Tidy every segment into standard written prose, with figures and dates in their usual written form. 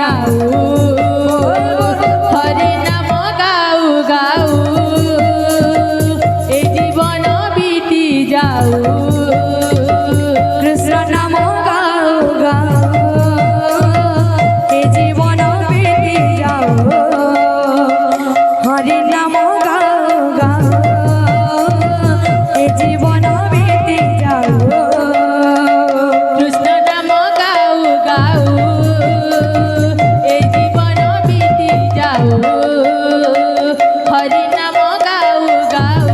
যাও হরি নাম গাও গাও এই জীবন বিতি যাও কৃষ্ণ নাম গাও গাও এই জীবন বিতি যাও হরি নাম গাও গাও এই জীবন বিতি যাও কৃষ্ণ নাম গাও গাও এই জীবন বিতি যাও হরি নাম গাও গাও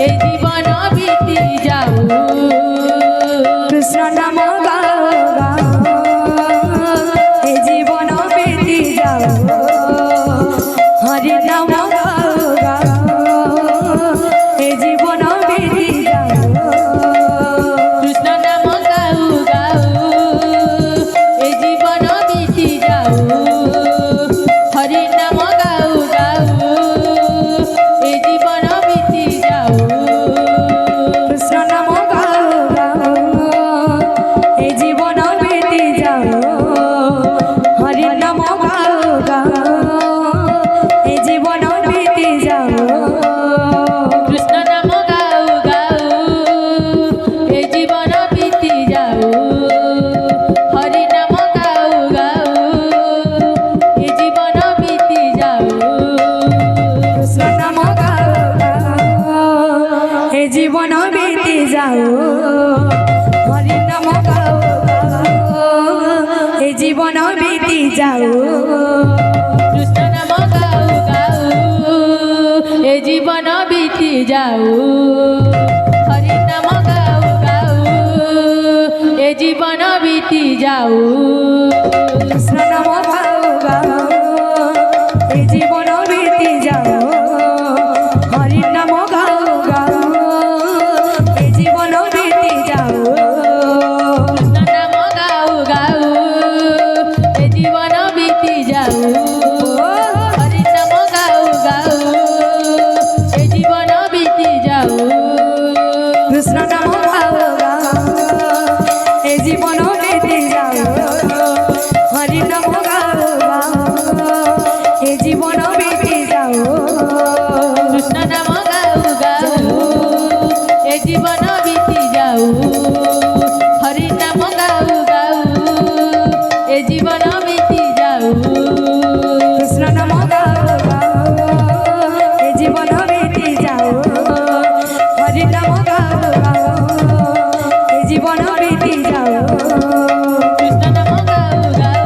এই জীবন বিতি যাও কৃষ্ণ নাম গাও গাও এই জীবন বিতি যাও হরি নাম গাও গাও এই জীবন বিতি যাও কৃষ্ণ নাম গাও গাও এই জীবন বিতি যাও হরি নাম গাও গাও এই জীবন বিতি যাও কৃষ্ণ নাম গাও গাও এই জীবন বিতি যাও হরি নাম গাও গাও এই জীবন বিতি যাও কৃষ্ণ নাম গাও গাও এই জীবন বিতি যাও হরি নাম গাও গাও এই জীবন বিতি যাও কৃষ্ণ নাম গাও গাও এই জীবন বিতি যাও হরি নাম গাও গাও এই জীবন বিতি যাও কৃষ্ণ নাম গাও গাও এই জীবন বিতি যাও হরি নাম গাও গাও এই জীবন বিতি যাও কৃষ্ণ নাম গাও গাও এই জীবন বিতি যাও হরি নাম গাও গাও এই জীবন বিতি যাও কৃষ্ণ নাম গাও গাও এই জীবন বিতি যাও হরি নাম গাও গাও এই জীবন বিতি যাও কৃষ্ণ নাম গাও গাও এই জীবন বিতি যাও হরি নাম গাও গাও এই জীবন বিতি যাও কৃষ্ণ নাম গাও গাও এই জীবন বিতি যাও হরি নাম গাও গাও এই জীবন বিতি যাও কৃষ্ণ নাম গাও গাও এই জীবন বিতি যাও হরি নাম গাও গাও এই জীবন বিতি যাও কৃষ্ণ নাম গাও গাও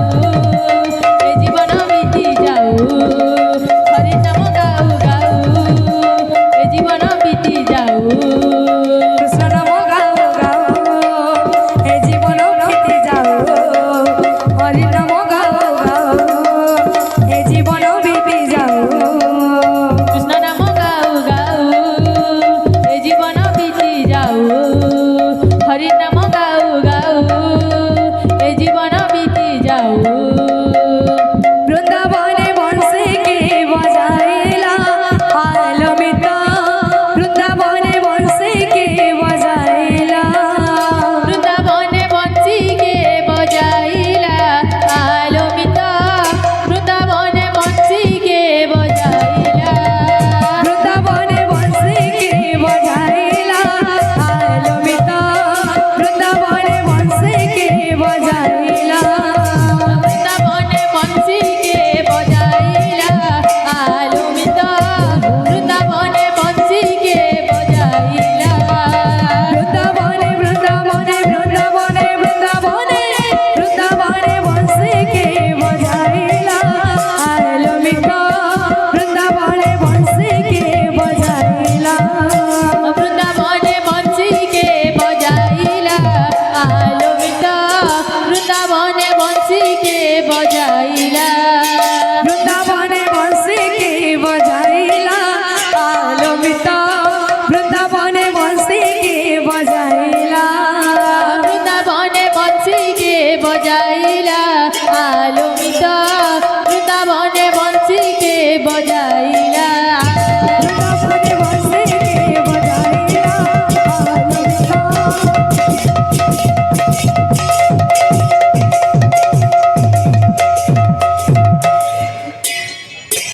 এই জীবন বিতি যাও হরি নাম গাও গাও এই জীবন বিতি যাও কৃষ্ণ নাম গাও গাও এই জীবন বিতি যাও হরি নাম গাও গাও এই জীবন বিতি যাও কৃষ্ণ নাম গাও গাও এই জীবন বিতি যাও হরি নাম গাও গাও এই জীবন বিতি যাও বৃন্দাবনে বংশে কে বজাইলা আলো মিতা বৃন্দাবনে বংশে কে বজাইলা বৃন্দাবনে বংশী কে বজাইলা আলো মিতা বৃন্দাবনে বংশী কে বজাইলা বৃন্দাবনে বংশী কে বজাইলা আলো মিতা বৃন্দাবনে বংশী কে বজাইলা বৃন্দাবনে বংশী কে বজাইলা আলো মিতা বৃন্দাবনে বংশী কে বজাইলা বৃন্দাবনে বৃন্দাবনে বৃন্দাবনে বৃন্দাবনে বৃন্দাবনে বংশী কে বজাইলা আলো মিতা বৃন্দাবনে বংশী কে বজাইলা বৃন্দাবনে বংশী কে বজাইলা আলো মিতা বৃন্দাবনে বংশী কে বজাইলা বৃন্দাবনে বংশী কে বজাইলা আলো মিতা বৃন্দাবনে বংশী কে বজাইলা বৃন্দাবনে বংশী কে বজাইলা আলো মিতা বৃন্দাবনে বংশী কে বজাইলা